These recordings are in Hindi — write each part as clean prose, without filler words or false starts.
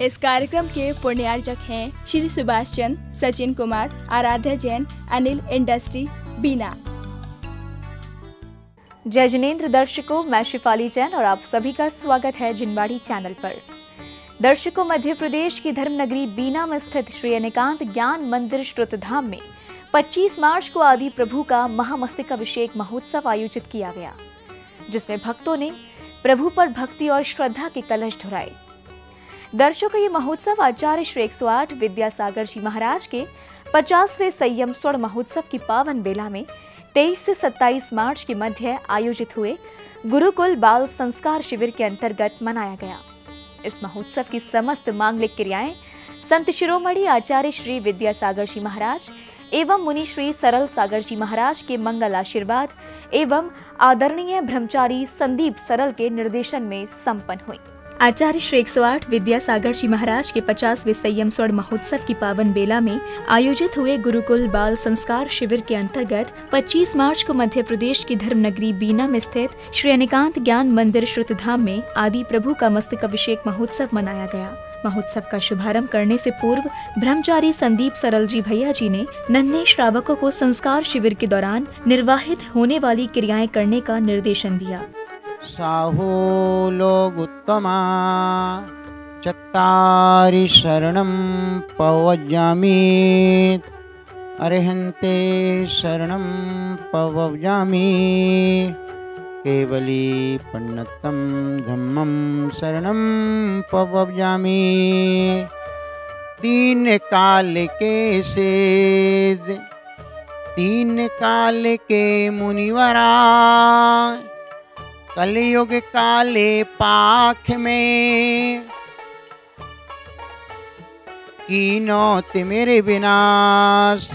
इस कार्यक्रम के पुण्यार्जक हैं श्री सुभाष चंद्र, सचिन कुमार, आराध्या जैन, अनिल इंडस्ट्री, बीना। जय जिनेंद्र दर्शकों, मैं शिफाली जैन और आप सभी का स्वागत है जिनवाड़ी चैनल पर। दर्शकों, मध्य प्रदेश की धर्म नगरी बीना में स्थित श्री अनेकांत ज्ञान मंदिर श्रुतधाम में 25 मार्च को आदि प्रभु का महामस्तकाभिषेक महोत्सव आयोजित किया गया, जिसमें भक्तों ने प्रभु पर भक्ति और श्रद्धा के कलश ढुराए। दर्शकों, ये महोत्सव आचार्य श्री 108 विद्यासागर जी महाराज के 50वें संयम स्वर्ण महोत्सव की पावन बेला में 23 से 27 मार्च के मध्य आयोजित हुए गुरुकुल बाल संस्कार शिविर के अंतर्गत मनाया गया। इस महोत्सव की समस्त मांगलिक क्रियाएं संत शिरोमणि आचार्य श्री विद्यासागर जी महाराज एवं मुनि श्री सरल सागर जी महाराज के मंगल आशीर्वाद एवं आदरणीय ब्रह्मचारी संदीप सरल के निर्देशन में संपन्न हुई। आचार्य श्री 108 विद्यासागर जी महाराज के 50वें संयम स्वर्ण महोत्सव की पावन बेला में आयोजित हुए गुरुकुल बाल संस्कार शिविर के अंतर्गत 25 मार्च को मध्य प्रदेश की धर्म नगरी बीना में स्थित श्री अनेकांत ज्ञान मंदिर श्रुतधाम में आदि प्रभु का मस्तकाभिषेक महोत्सव मनाया गया। महोत्सव का शुभारंभ करने से पूर्व ब्रह्मचारी संदीप सरल जी भैया जी ने नन्हे श्रावकों को संस्कार शिविर के दौरान निर्वाहित होने वाली क्रियाएं करने का निर्देशन दिया। साहू लोग उत्तमा चत्तारि शरणं पवज्जामि अर्हन्ते शरणं पवज्जामि केवली पन्नतं धम्मं शरणं पवज्जामि। तीन काल के सेद तीन काल के मुनिवरा कलयुग काले पाख में कीनौत मेरे विनाश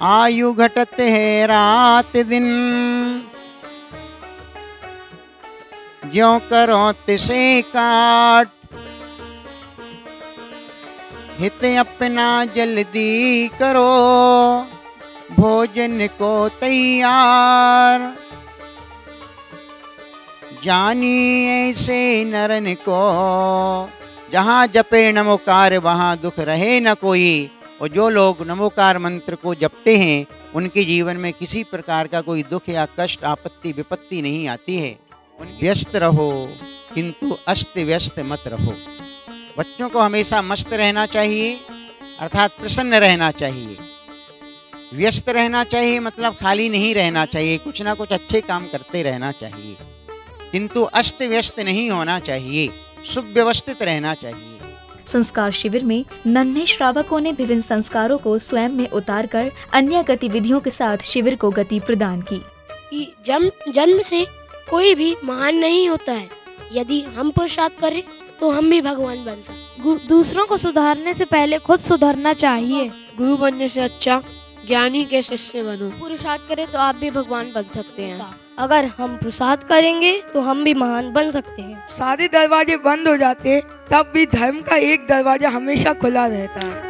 आयु घटत है रात दिन ज्यों करो तिसे काट हित अपना जल्दी करो भोजन को तैयार जानी ऐसे नरन को जहाँ जपे नमोकार वहाँ दुख रहे न कोई। और जो लोग नमोकार मंत्र को जपते हैं उनके जीवन में किसी प्रकार का कोई दुख या कष्ट आपत्ति विपत्ति नहीं आती है। व्यस्त रहो किंतु अस्त व्यस्त मत रहो। बच्चों को हमेशा मस्त रहना चाहिए, अर्थात प्रसन्न रहना चाहिए। व्यस्त रहना चाहिए मतलब खाली नहीं रहना चाहिए, कुछ ना कुछ अच्छे काम करते रहना चाहिए, किंतु अस्त व्यस्त नहीं होना चाहिए, सुव्यवस्थित रहना चाहिए। संस्कार शिविर में नन्हे श्रावकों ने विभिन्न संस्कारों को स्वयं में उतारकर अन्य गतिविधियों के साथ शिविर को गति प्रदान की। जन्म से कोई भी महान नहीं होता है। यदि हम पुरुषार्थ करें तो हम भी भगवान बन सकते। दूसरों को सुधारने से पहले खुद सुधरना चाहिए। गुरु बनने से अच्छा ज्ञानी के शिष्य बनो। पुरुषार्थ करें तो आप भी भगवान बन सकते हैं। अगर हम पुरुषार्थ करेंगे तो हम भी महान बन सकते हैं। सारे दरवाजे बंद हो जाते तब भी धर्म का एक दरवाजा हमेशा खुला रहता है।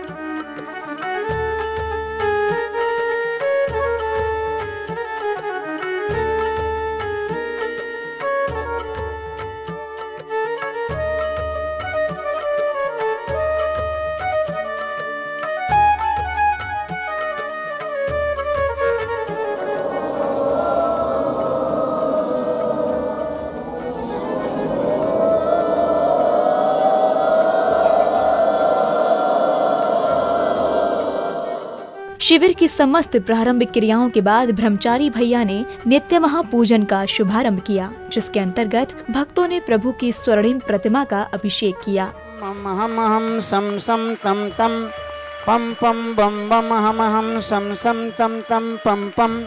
शिविर की समस्त प्रारंभिक क्रियाओं के बाद ब्रह्मचारी भैया ने नित्य महापूजन का शुभारंभ किया, जिसके अंतर्गत भक्तों ने प्रभु की स्वर्णिम प्रतिमा का अभिषेक किया। हम सम सम तम तम पम पम बम बम हम सम सम तम तम पम पम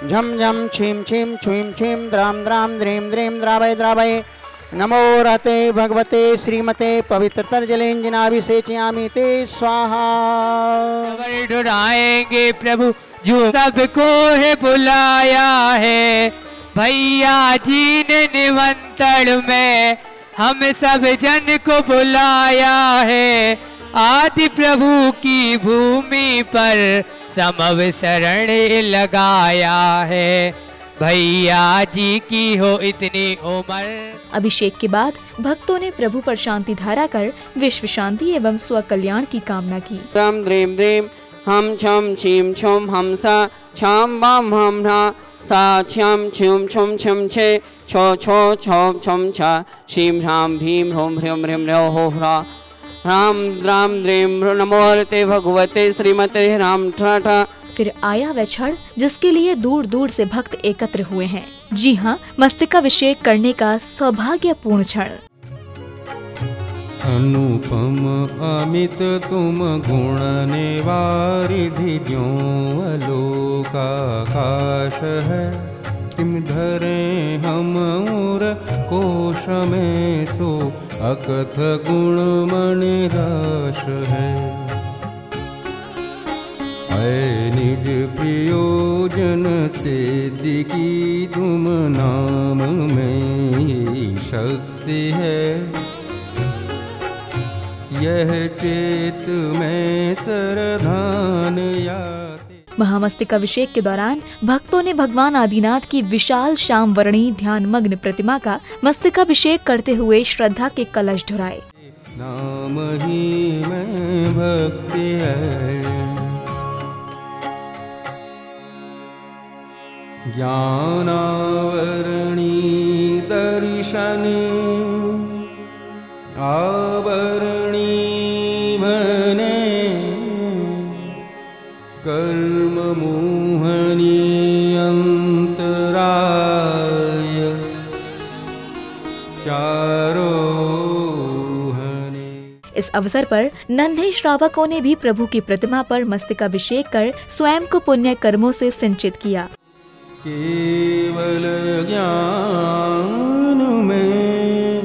झम झम छीम छीम छुम छीम द्राम द्राम द्रीम द्रीम द्रावय द्रावय नमो रहते भगवते श्रीमते पवित्र तर्जलेंजनाभिषेचयामि ते स्वाहा। ढुराएंगे प्रभु जो सबको है बुलाया है, भैया जी ने निमंत्रण में हम सब जन को बुलाया है। आदि प्रभु की भूमि पर समव शरण लगाया है, भैया जी की हो इतनी उम्र। अभिषेक के बाद भक्तों ने प्रभु पर शांति धारा कर विश्व शांति एवं स्व कल्याण की कामना की। राम द्रीम द्रीम हम छम छीम छुम हम सा छम बम हम ना सा छम छुम छुम छम छे छो छो छो छम छा शीम राम भीम ह्रोम ह्रीम ह्रीम ह्रो हो ह्रा राम राम द्रीम नमोते भगवते श्रीमते राम ठा। फिर आया वह क्षण जिसके लिए दूर दूर से भक्त एकत्र हुए हैं। जी हाँ, मस्तकाभिषेक करने का सौभाग्यपूर्ण क्षण। अनुपम अमित तुम गुण निवारिधि ज्यों अलोकाकाश है। तिम धरे हम उर कोश में सो अकथ गुण मणि राश है। निज प्रियोजन सिद्धि की तुम नाम में शक्ति है। यह चेत में सरधान याते। महामस्तकाभिषेक के दौरान भक्तों ने भगवान आदिनाथ की विशाल श्याम वर्णी ध्यान मग्न प्रतिमा का मस्तकाभिषेक करते हुए श्रद्धा के कलश ढुराए। नाम ही में भक्ति है। ज्ञानावरणी दर्शन आवरणी मने कर्म मोहनी अंतराय चारोहने। इस अवसर पर नन्हे श्रावकों ने भी प्रभु की प्रतिमा पर मस्तकाभिषेक कर स्वयं को पुण्य कर्मों से सिंचित किया। केवल ज्ञान में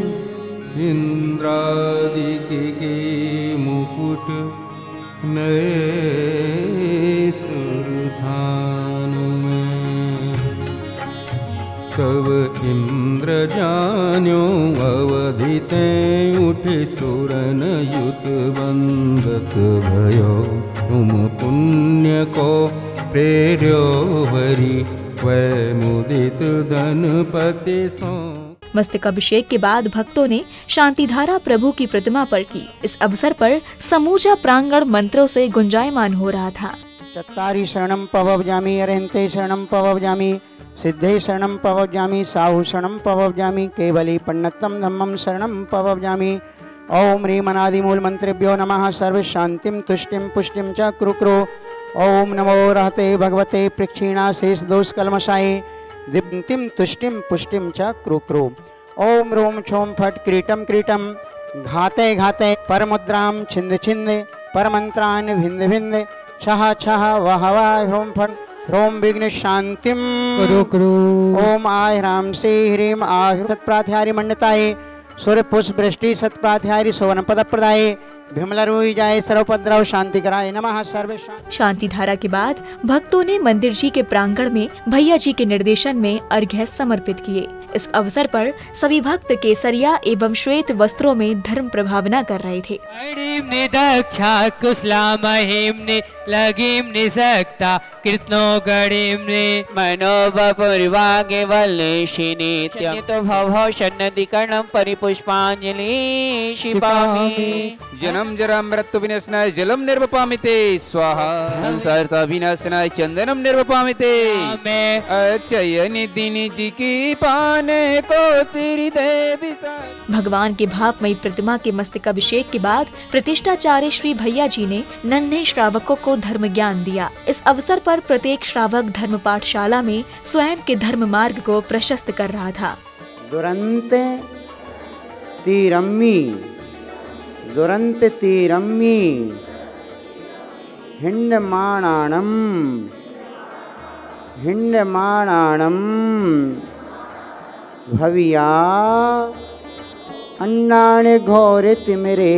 इंद्रादिक के मुकुट नए सुरधान में। तब इंद्र जान्यो अवधिते उठे सुरन युत बंदत भयो। तुम पुण्य को प्रेर्यो हरि वै मुदित धनपति सो। मस्तकाभिषेक के बाद भक्तों ने शांतिधारा प्रभु की प्रतिमा पर की। इस अवसर पर समूचा प्रांगण मंत्रों से गुंजायमान हो रहा था। चत्तारि शरणं पवव्यामि अरहन्ते शरणं पवव्यामि सिद्धे शरणं पवव्यामि साहु शरणं पवव्यामि केवली पन्नतम धम्मं शरणं पवव्यामि। ओम ह्रीं अनादिमूल मंत्रेभ्यो नमः। सर्व शांतिं तुष्टिं पुष्टिं च कुरु। ओम नमो रहते भगवते प्रक्षीणा शेष दोष कलमशाय दिप्तिम तुष्टिम पुष्टिम च कुरु। ओम रोम छोम फट क्रीटम क्रीटम घाते घाते परमुद्राम छिंद छिंद परमंत्रान भिंद भिंद छह छह वह ह्रोम फट ह्रोम विघ्न शांतिम कुरु। ओम आय ह्राम से ह्रीम आह सत्प्राध्यारि मंडताय सूर्य पुष्प वृष्टि सत्प्राध्यारि सोवन पद प्रदाय भिमला रोई जाए सर्वपद्रव शांति कराए नमः सर्वे। शांति धारा के बाद भक्तों ने मंदिर जी के प्रांगण में भैया जी के निर्देशन में अर्घ्य समर्पित किए। इस अवसर पर सभी भक्त केसरिया एवं श्वेत वस्त्रों में धर्म प्रभावना कर रहे थे। दक्षा कुशलामहिम्नि लगीम्नि सक्ता कृत्नो गणिम्नि मनोबपुर्वागे वल्लेशिनी त्यक्तो भवो शन्नदिकर्णं परिपुष्पाञ्जलि क्षिपामि। जन्म जरा मृत्यु विनाशनाय जलम निर्वपामि ते स्वाहा। संसारता विनाशनाय चंदनम निर्वपामि ते। अक्षय निधि निधि की पाने को श्री देवी। भगवान के भावमयी प्रतिमा के मस्तकाभिषेक के बाद प्रतिष्ठाचार्य श्री भैया जी ने नन्हे श्रावकों को धर्म ज्ञान दिया। इस अवसर पर प्रत्येक श्रावक धर्म पाठशाला में स्वयं के धर्म मार्ग को प्रशस्त कर रहा था। दुरंते तीरम्मी दुरंत तीरम्मी हिंडमाणाणम हिंडमाणाणम भविया अन्नानि घोर तिमिरे।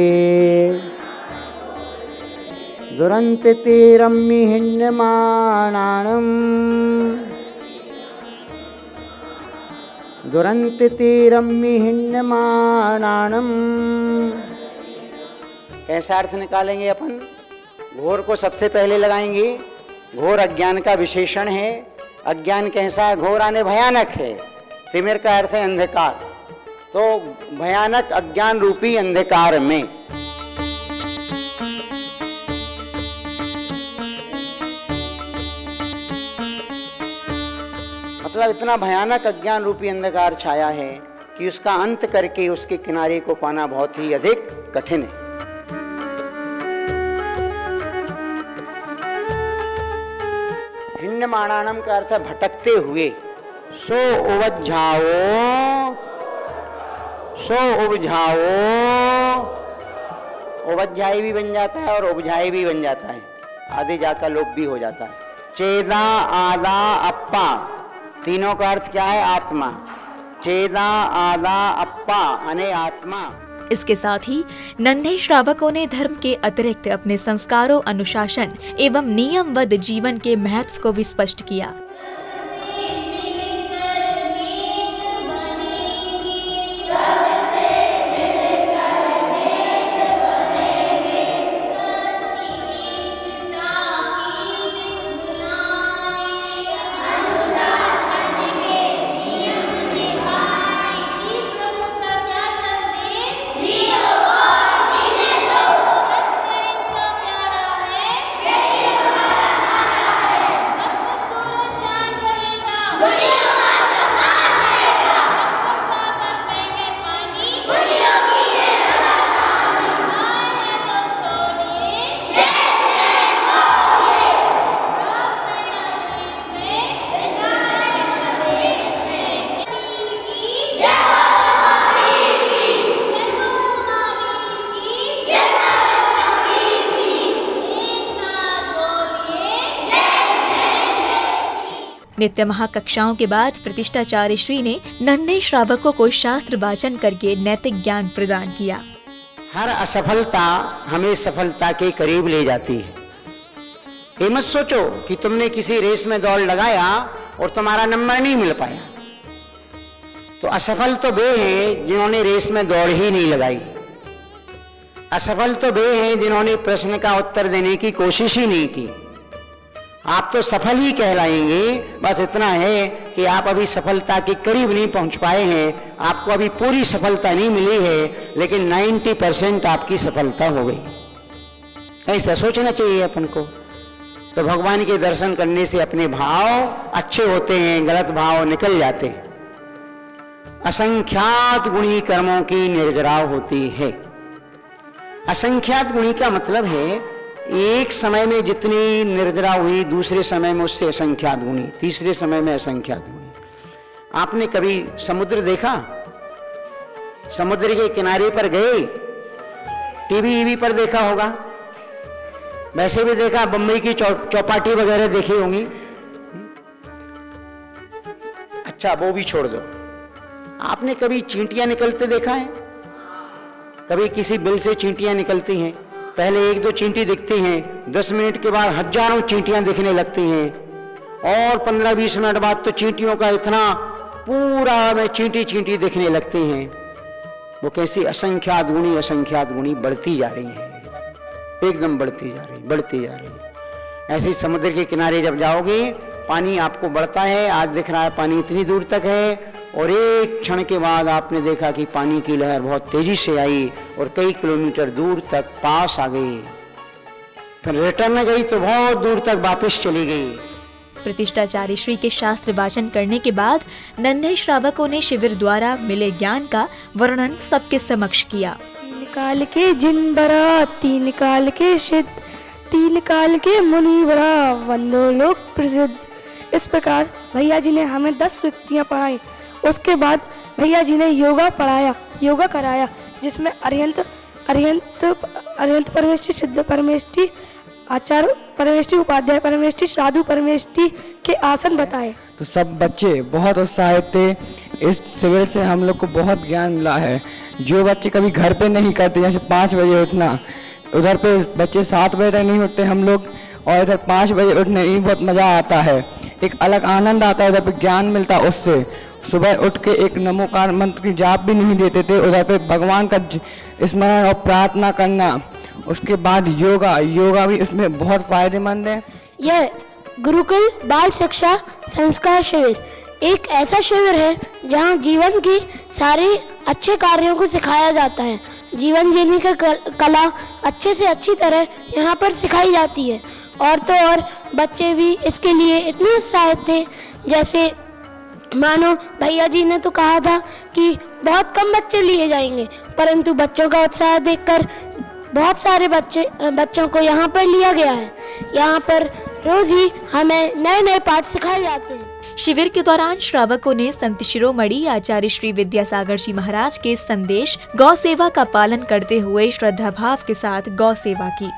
दुरंत तीरम्मी हिंडमाणाणम दुरंत तीरम्मी हिंडमाणाणम। कैसा अर्थ निकालेंगे अपन? घोर को सबसे पहले लगाएंगे। घोर अज्ञान का विशेषण है। अज्ञान कैसा है? घोर आने भयानक है। तिमिर का अर्थ है अंधकार, तो भयानक अज्ञान रूपी अंधकार में। मतलब इतना भयानक अज्ञान रूपी अंधकार छाया है कि उसका अंत करके उसके किनारे को पाना बहुत ही अधिक कठिन है। हिन्नमाणानम का अर्थ है भटकते हुए। सो उबझाओ, सो उबझाओ, उबझाई भी बन जाता है और उबझाई भी बन जाता है, आधे जाकर लोप भी हो जाता है। चेदा आदा अप्पा, तीनों का अर्थ क्या है? आत्मा। चेदा आदा अप्पा अने आत्मा। इसके साथ ही नन्हे श्रावकों ने धर्म के अतिरिक्त अपने संस्कारों, अनुशासन एवं नियमबद्ध जीवन के महत्व को भी स्पष्ट किया। नित्य महाकक्षाओं के बाद प्रतिष्ठाचार्य श्री ने नन्हे श्रावकों को शास्त्र वाचन करके नैतिक ज्ञान प्रदान किया। हर असफलता हमें सफलता के करीब ले जाती है। ये मत सोचो कि तुमने किसी रेस में दौड़ लगाया और तुम्हारा नंबर नहीं मिल पाया, तो असफल तो वे हैं जिन्होंने रेस में दौड़ ही नहीं लगाई। असफल तो वे हैं जिन्होंने प्रश्न का उत्तर देने की कोशिश ही नहीं की। आप तो सफल ही कहलाएंगे, बस इतना है कि आप अभी सफलता के करीब नहीं पहुंच पाए हैं। आपको अभी पूरी सफलता नहीं मिली है, लेकिन 90% आपकी सफलता हो गई। ऐसा सोचना चाहिए अपन को। तो भगवान के दर्शन करने से अपने भाव अच्छे होते हैं, गलत भाव निकल जाते हैं। असंख्यात गुणी कर्मों की निर्जराव होती है। असंख्यात गुणी का मतलब है एक समय में जितनी निर्जरा हुई, दूसरे समय में उससे असंख्यात गुणी, तीसरे समय में असंख्यात गुणी। आपने कभी समुद्र देखा? समुद्र के किनारे पर गए, टीवी पर देखा होगा, वैसे भी देखा, बम्बई की चौपाटी वगैरह देखी होंगी। अच्छा वो भी छोड़ दो, आपने कभी चींटियां निकलते देखा है? कभी किसी बिल से चींटियां निकलती हैं, पहले 1-2 चींटी दिखती हैं, 10 मिनट के बाद हजारों चींटियां दिखने लगती हैं, और 15-20 मिनट बाद तो चींटियों का इतना पूरा में चींटी दिखने लगती हैं। वो कैसी असंख्यात गुणी बढ़ती जा रही है, एकदम बढ़ती जा रही है। ऐसे समुद्र के किनारे जब जाओगे, पानी आपको बढ़ता है, आज दिख रहा है पानी इतनी दूर तक है, और एक क्षण के बाद आपने देखा कि पानी की लहर बहुत तेजी से आई और कई किलोमीटर दूर तक पास आ गई, फिर रिटर्न गई तो बहुत दूर तक वापस चली गई। प्रतिष्ठाचार्य श्री के शास्त्र वाचन करने के बाद नन्हे श्रावकों ने शिविर द्वारा मिले ज्ञान का वर्णन सबके समक्ष किया। 3 काल के जिन बरा, 3 काल के सिद्ध, 3 काल के मुनि बरा, वंदो लोक प्रसिद्ध। इस प्रकार भैया जी ने हमें 10 युक्तियाँ पढ़ाई। उसके बाद भैया जी ने योगा कराया, जिसमें अरिहंत परमेष्टि, सिद्ध परमेष्टि, आचार्य परमेष्टि, उपाध्याय परमेष्टि, साधु परमेष्टि के आसन बताए। तो सब बच्चे बहुत उत्साहित थे। इस शिविर से हम लोग को बहुत ज्ञान मिला है, जो बच्चे कभी घर पे नहीं करते, जैसे 5 बजे उठना, उधर पे बच्चे 7 बजे तक नहीं उठते हम लोग, और इधर 5 बजे उठने में बहुत मज़ा आता है, एक अलग आनंद आता है, उधर पे ज्ञान मिलता है। उससे सुबह उठ के एक नमोकार मंत्र की जाप भी नहीं देते थे, उधर पे भगवान का स्मरण और प्रार्थना करना। उसके बाद योगा भी उसमें बहुत फायदेमंद है। यह गुरुकुल बाल शिक्षा संस्कार शिविर एक ऐसा शिविर है जहां जीवन की सारी अच्छे कार्यों को सिखाया जाता है। जीवन जीने की कला अच्छे से अच्छी तरह यहाँ पर सिखाई जाती है। और तो और बच्चे भी इसके लिए इतने उत्साहित थे, जैसे मानो भैया जी ने तो कहा था कि बहुत कम बच्चे लिए जाएंगे, परंतु बच्चों का उत्साह देखकर बहुत सारे बच्चों को यहाँ पर लिया गया है। यहाँ पर रोज ही हमें नए नए पाठ सिखाए जाते हैं। शिविर के दौरान श्रावकों ने संत शिरोमणि आचार्य श्री विद्यासागर जी महाराज के संदेश गौ सेवा का पालन करते हुए श्रद्धा भाव के साथ गौ सेवा की।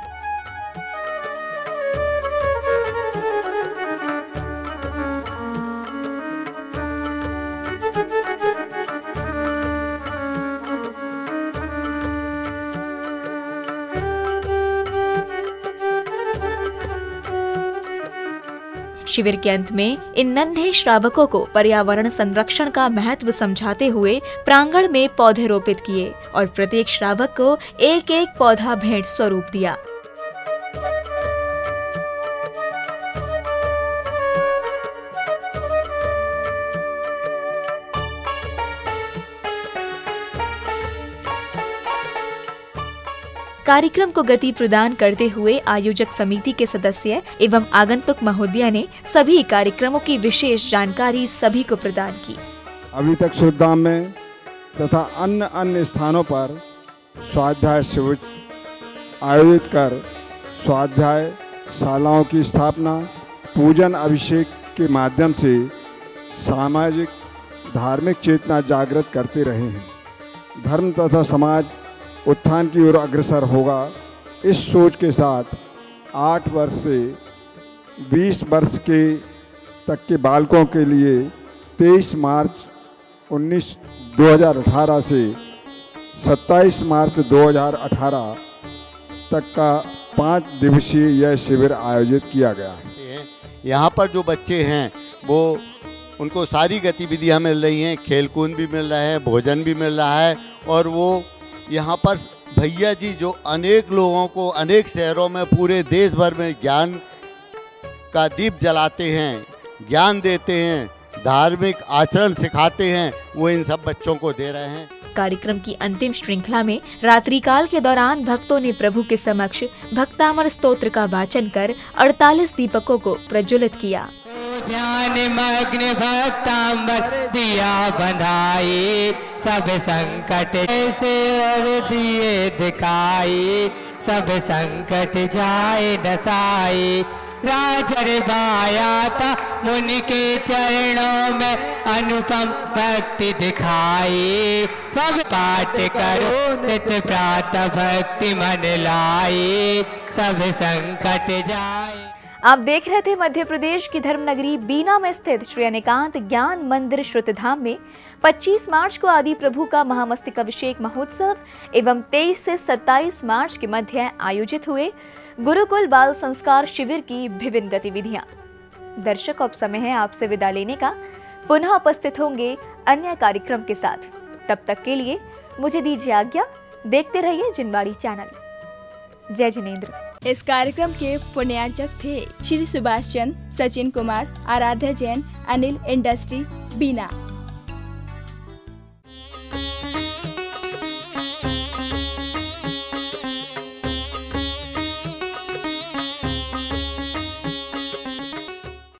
शिविर के अंत में इन नन्हे श्रावकों को पर्यावरण संरक्षण का महत्व समझाते हुए प्रांगण में पौधे रोपित किए और प्रत्येक श्रावक को एक एक पौधा भेंट स्वरूप दिया। कार्यक्रम को गति प्रदान करते हुए आयोजक समिति के सदस्य एवं आगंतुक महोदया ने सभी कार्यक्रमों की विशेष जानकारी सभी को प्रदान की। अभी तक सुरधाम में तथा अन्य स्थानों पर स्वाध्याय शिविर आयोजित कर स्वाध्याय शालाओं की स्थापना, पूजन अभिषेक के माध्यम से सामाजिक धार्मिक चेतना जागृत करते रहे हैं। धर्म तथा समाज उत्थान की ओर अग्रसर होगा, इस सोच के साथ 8 वर्ष से 20 वर्ष के तक के बालकों के लिए 23 मार्च 2018 से 27 मार्च 2018 तक का 5 दिवसीय यह शिविर आयोजित किया गया है। यहाँ पर जो बच्चे हैं वो उनको सारी गतिविधियाँ मिल रही हैं, खेलकूद भी मिल रहा है, भोजन भी मिल रहा है। और वो यहाँ पर भैया जी जो अनेक लोगों को अनेक शहरों में पूरे देश भर में ज्ञान का दीप जलाते हैं, ज्ञान देते हैं, धार्मिक आचरण सिखाते हैं, वो इन सब बच्चों को दे रहे हैं। कार्यक्रम की अंतिम श्रृंखला में रात्रिकाल के दौरान भक्तों ने प्रभु के समक्ष भक्तामर स्तोत्र का वाचन कर 48 दीपकों को प्रज्वलित किया। ध्यान मग्न भक्तांबर दिया बंधाई, सब संकट से दिए दिखाई, सब संकट जाए नसाई। राजर बाया था मुनि के चरणों में अनुपम भक्ति दिखाई, सब पाठ करो नित प्रातः भक्ति मन लाई, सब संकट जाए। आप देख रहे थे मध्य प्रदेश की धर्म नगरी बीना में स्थित श्री अनेकांत ज्ञान मंदिर श्रुतधाम में 25 मार्च को आदि प्रभु का महामस्तकाभिषेक महोत्सव एवं 23 से 27 मार्च के मध्य आयोजित हुए गुरुकुल बाल संस्कार शिविर की विभिन्न गतिविधियां। दर्शक, अब समय है आपसे विदा लेने का। पुनः उपस्थित होंगे अन्य कार्यक्रम के साथ। तब तक के लिए मुझे दीजिए आज्ञा। देखते रहिए जिनवाड़ी चैनल। जय जिनेंद्र। इस कार्यक्रम के पुण्यार्चक थे श्री सुभाष चंद्र, सचिन कुमार, आराध्या जैन, अनिल इंडस्ट्री, बीना।